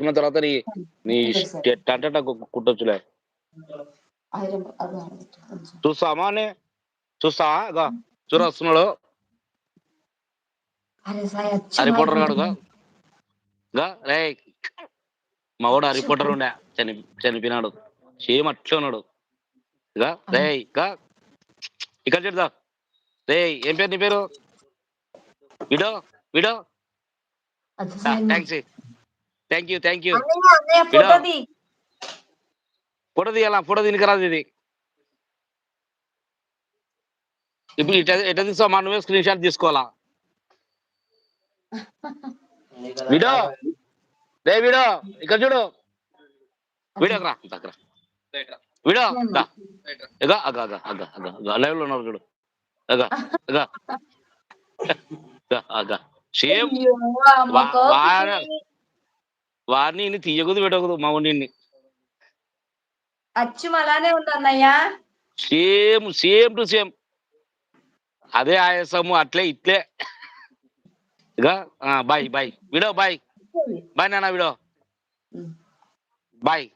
ఉన్న తర్వాత నీ నీ టంటట కుట్టొచ్చులే. చూస్తావా అని చూస్తావా? ఇగో చూడు వస్తున్నాడు రిపోర్టర్ గాడుగా రేయ్ మా వాడు రిపోర్టర్ ఉండే చనిపోయినాడు. సేమ్ అట్లే ఉన్నాడు. ఇక రేయ్ ఇక్కడ చూడదా రేయ్ ఏం పేరు నీ పేరు? విడో విడో థ్యాంక్స్ థ్యాంక్ యూ ఫోటో తీయాలా? ఫోటో దీనికి రాదు ఇది. ఇప్పుడు ఎట్లా తీసుకోమా? నువ్వే స్క్రీన్ షాట్ తీసుకోవాలా? విడో రే విడో ఇక్కడ చూడు వీడియోకి రా దగ్గర వీడియో ఇక అగ అగ అగ అగ లైవ్ లో ఉన్నారు చూడు అగ అగ అగ సేమ్ వారిని ఇన్ని తీయకూడదు పెట్టకూడదు మా ఉండి అచ్చు అలానే ఉందన్నయ్యా. సేమ్ సేమ్ టు సేమ్ అదే ఆయాసము అట్లే ఇట్లే. ఇక బాయ్ బాయ్ విడో బాయ్ బాయ్ నాన్న విడో బాయ్.